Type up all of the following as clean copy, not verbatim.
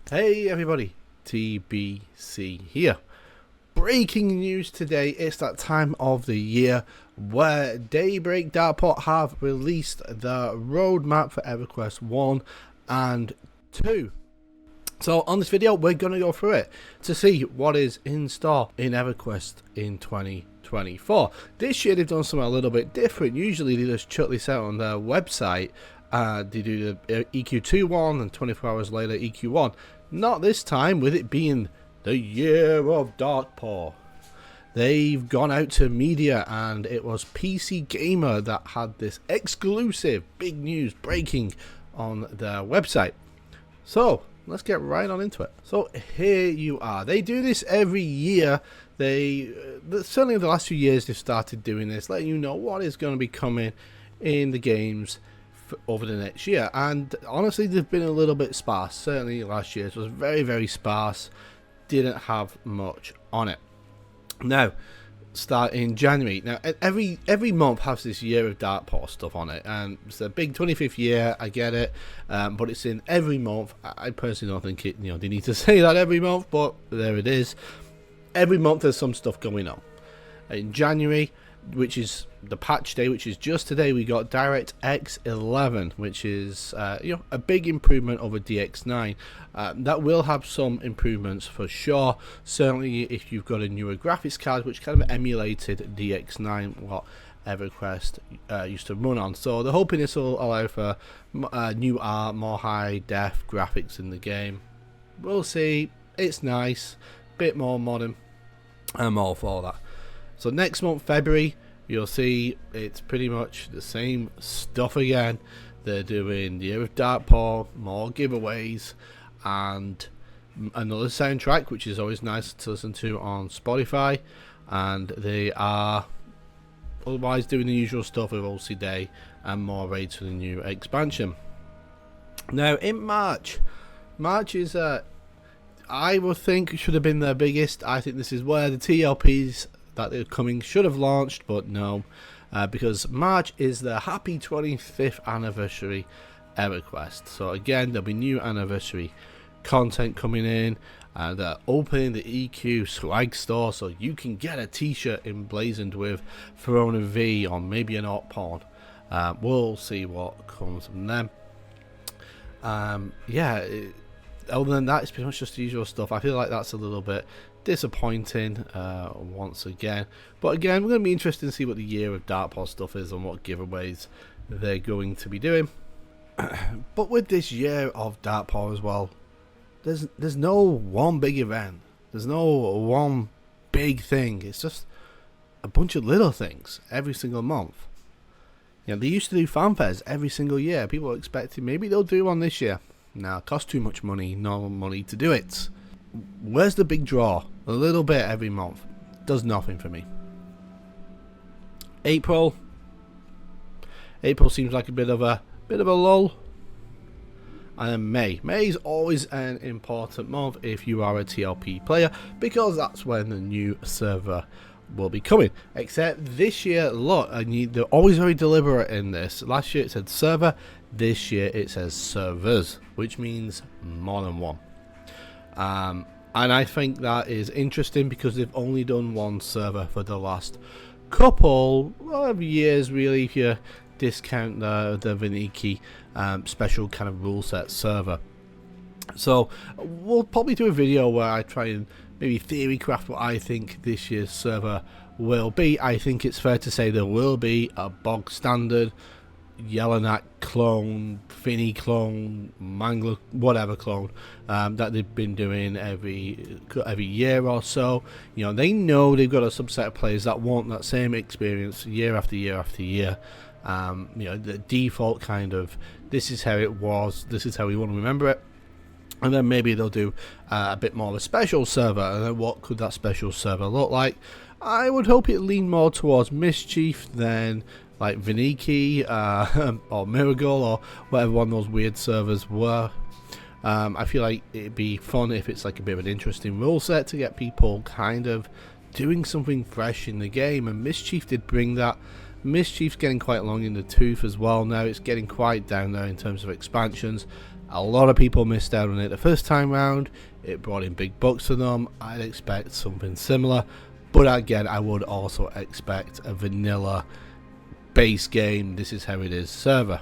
Hey everybody, TBC here. Breaking news today, it's that time of the year where Daybreak Darkpaw have released the roadmap for EverQuest 1 and 2. So on this video, we're going to go through it to see what is in store in EverQuest in 2024. This year they've done something a little bit different. Usually they just chuck this out on their website. They do the EQ2 one and 24 hours later EQ1. Not this time, with it being the year of Darkpaw. They've gone out to media, and it was PC Gamer that had this exclusive big news breaking on their website. So let's get right on into it. So here you are. They do this every year. They certainly in the last few years they've started doing this, letting you know what is going to be coming in the games over the next year. And honestly, they've been a little bit sparse. Certainly last year's was very sparse, didn't have much on it. Now start in January. Now every month has this year of Darkpaw stuff on it, and it's a big 25th year, I get it, but it's in every month. I personally don't think it, they need to say that every month, but there it is. Every month there's some stuff going on. In January, which is the patch day, which is just today, we got DirectX 11, which is a big improvement over DX9. That will have some improvements for sure. Certainly if you've got a newer graphics card, which kind of emulated DX9, what EverQuest used to run on. So they're hoping this will allow for new art, more high def graphics in the game. We'll see. It's nice, bit more modern. I'm all for that. So next month, February, you'll see it's pretty much the same stuff again. They're doing the Year of Darkpaw, more giveaways, and another soundtrack, which is always nice to listen to on Spotify. And they are otherwise doing the usual stuff with OC Day and more raids for the new expansion. Now in March is I would think should have been their biggest. I think this is where the TLPS that they're coming should have launched, but no, because March is the happy 25th anniversary EverQuest. So again, there'll be new anniversary content coming in. They're opening the EQ swag store, so you can get a t-shirt emblazoned with Verona V or maybe an art porn. We'll see what comes from them. Other than that, it's pretty much just the usual stuff. I feel like that's a little bit disappointing once again, but again, we're going to be interested to see what the year of Darkpaw stuff is and what giveaways they're going to be doing. But with this year of Darkpaw as well, there's no one big event, there's no one big thing. It's just a bunch of little things every single month. They used to do fanfares every single year. People are expecting maybe they'll do one this year. Now, it costs too much money, no money to do it. Where's the big draw? A little bit every month. Does nothing for me. April seems like a bit of a lull. And then May is always an important month if you are a TLP player, because that's when the new server will be coming. Except this year, look, they're always very deliberate in this. Last year it said server, this year it says servers, which means more than one. And I think that is interesting because they've only done one server for the last couple of years, really, if you discount the Viniki special kind of rule set server. So we'll probably do a video where I try and maybe theory craft what I think this year's server will be. I think it's fair to say there will be a bog standard Yellowknack clone, Finny clone, Mangler, whatever clone that they've been doing every year or so. They know they've got a subset of players that want that same experience year after year after year. The default kind of, this is how it was, this is how we want to remember it. And then maybe they'll do a bit more of a special server. And then what could that special server look like? I would hope it lean more towards Mischief than like Viniki or Miracle or whatever one of those weird servers were. I feel like it'd be fun if it's like a bit of an interesting rule set to get people kind of doing something fresh in the game, and Mischief did bring that. Mischief's getting quite long in the tooth as well now. It's getting quite down there in terms of expansions. A lot of people missed out on it the first time round. It brought in big bucks for them. I'd expect something similar, but again, I would also expect a vanilla base game, this is how it is server.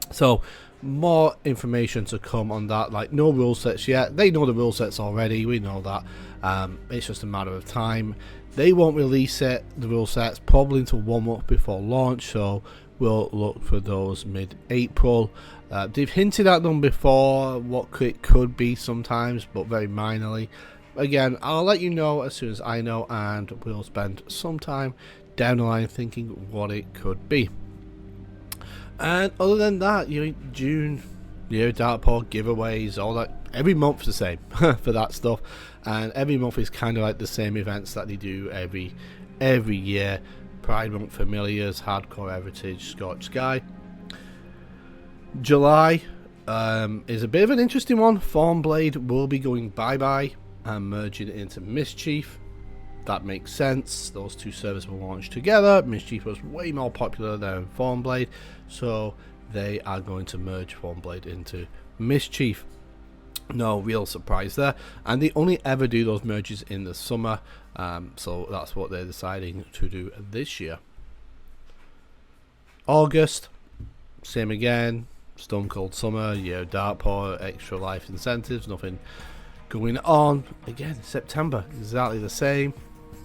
So more information to come on that. Like, no rule sets yet. They know the rule sets already, we know that. It's just a matter of time. They won't release the rule sets probably until 1 month before launch, so we'll look for those mid-April. They've hinted at them before, what it could be sometimes, but very minorly. Again, I'll let you know as soon as I know, and we'll spend some time down the line thinking what it could be. And other than that, June, Darkpaw giveaways, all that. Every month's the same for that stuff, and every month is kind of like the same events that they do every year. Pride Month, Familiars, Hardcore Heritage, Scorched Sky. July is a bit of an interesting one. Thornblade will be going bye-bye and merging into Mischief. That makes sense. Those two servers will launch together. Mischief was way more popular than Thornblade, so they are going to merge Thornblade into Mischief. No real surprise there, and they only ever do those merges in the summer, so that's what they're deciding to do this year. August, same again. Stone Cold Summer, Darkpaw, extra life incentives, nothing going on. Again, September, exactly the same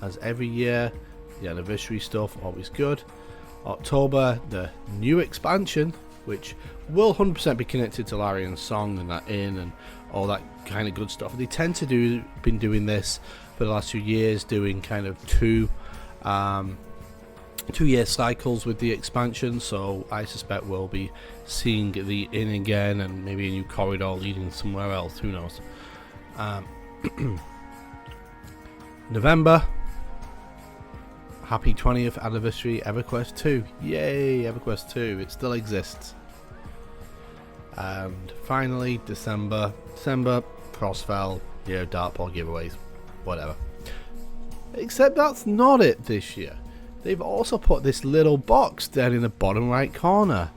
as every year. The anniversary stuff, always good. October, the new expansion, which will 100% be connected to Larian's Song and that inn and all that kind of good stuff. They tend to been doing this for the last 2 years, doing kind of 2-year cycles with the expansion, so I suspect we'll be seeing the inn again and maybe a new corridor leading somewhere else, who knows. November, happy 20th anniversary EverQuest 2. Yay, EverQuest 2, it still exists. And finally, December, Crossfell, Darkpaw giveaways, whatever. Except that's not it this year. They've also put this little box down in the bottom right corner.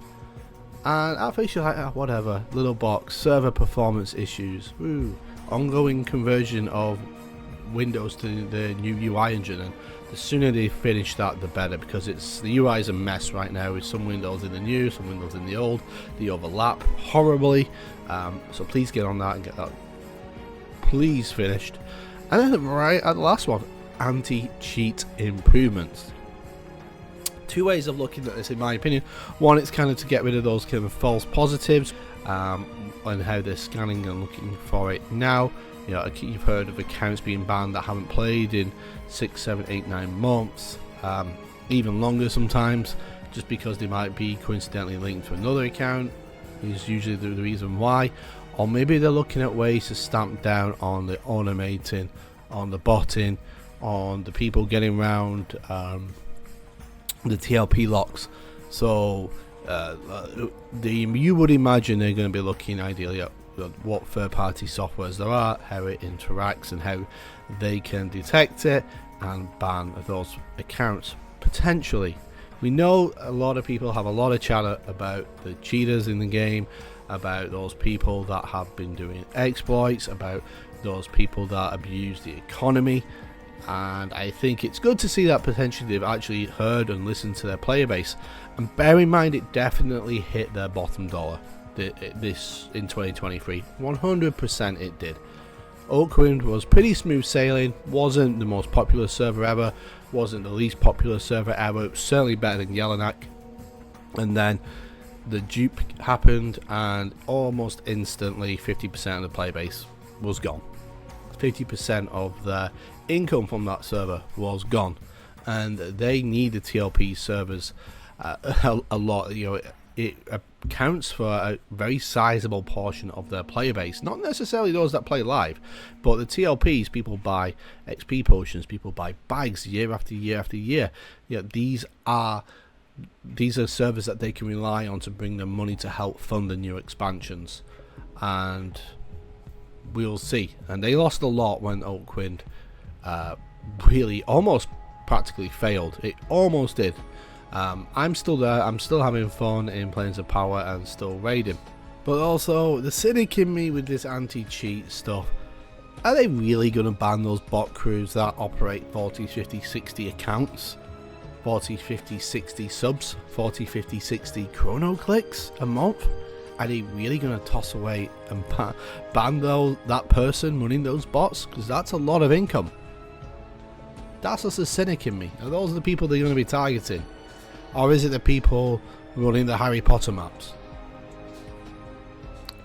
And at first you're like, whatever, little box, server performance issues, ongoing conversion of Windows to the new UI engine, and the sooner they finish that the better, because the UI is a mess right now with some Windows in the new, some Windows in the old, they overlap horribly, so please get on that and get that please finished. And then right at the last one, anti-cheat improvements. Two ways of looking at this in my opinion. One, it's kind of to get rid of those kind of false positives, and how they're scanning and looking for it now. You've heard of accounts being banned that haven't played in 6, 7, 8, 9 months, even longer sometimes, just because they might be coincidentally linked to another account is usually the reason why. Or maybe they're looking at ways to stamp down on the automating, on the botting, on the people getting around the TLP locks. So you would imagine they're going to be looking ideally at what third-party softwares there are, how it interacts, and how they can detect it and ban those accounts potentially. We know a lot of people have a lot of chatter about the cheaters in the game, about those people that have been doing exploits, about those people that abuse the economy, and I think it's good to see that potentially they've actually heard and listened to their player base. And bear in mind, it definitely hit their bottom dollar this in 2023. 100% it did. Oakwind was pretty smooth sailing, wasn't the most popular server ever, wasn't the least popular server ever, it was certainly better than Yellowknack. And then the dupe happened, and almost instantly 50% of the player base was gone. 50% of their income from that server was gone, and they need the TLP servers a lot. It accounts for a very sizable portion of their player base, not necessarily those that play live, but the TLPs. People buy XP potions, people buy bags year after year after year. These are servers that they can rely on to bring them money to help fund the new expansions, and we'll see. And they lost a lot when Oakwind really almost practically failed. It almost did. I'm still there, I'm still having fun in Planes of Power and still raiding. But also, the cynic in me with this anti-cheat stuff, are they really going to ban those bot crews that operate 40, 50, 60 accounts? 40, 50, 60 subs? 40, 50, 60 chrono clicks a month? Are they really going to toss away and ban that person running those bots? Because that's a lot of income. That's just the cynic in me. Are those the people they're going to be targeting? Or is it the people running the Harry Potter maps?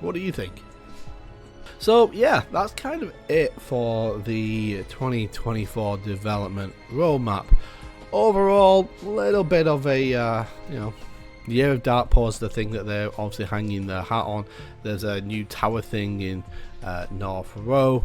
What do you think? So yeah, that's kind of it for the 2024 development roadmap. Overall, a little bit of a the Year of Darkpaw is the thing that they're obviously hanging their hat on. There's a new tower thing in North Row,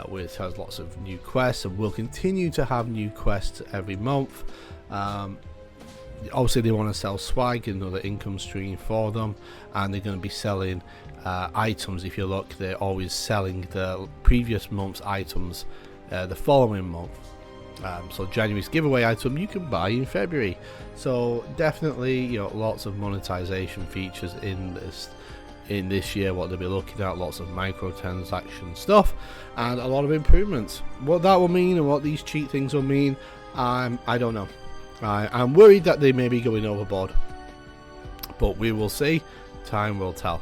which has lots of new quests, and will continue to have new quests every month. Obviously, they want to sell swag, another income stream for them, and they're going to be selling items. If you look, they're always selling the previous month's items the following month. So January's giveaway item you can buy in February. So definitely, lots of monetization features in this year. What they'll be looking at, lots of microtransaction stuff, and a lot of improvements. What that will mean and what these cheat things will mean, I don't know. I'm worried that they may be going overboard, but we will see. Time will tell.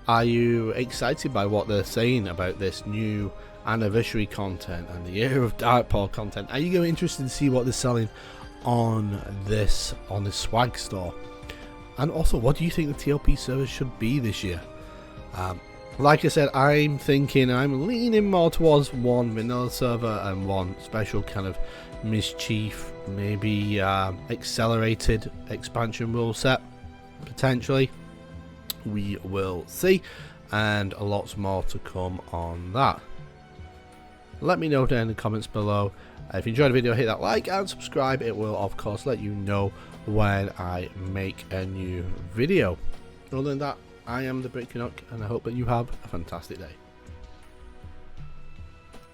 Are you excited by what they're saying about this new anniversary content and the Year of Darkpaw content? Are you interested to see what they're selling on this swag store? And also, what do you think the TLP servers should be this year? Like I said, I'm leaning more towards one vanilla server and one special kind of mischief, maybe accelerated expansion rule set, potentially. We will see, and lots more to come on that. Let me know down in the comments below. If you enjoyed the video, hit that like and subscribe. It will of course let you know when I make a new video. Other than that, I am the Brick Canuck, and I hope that you have a fantastic day.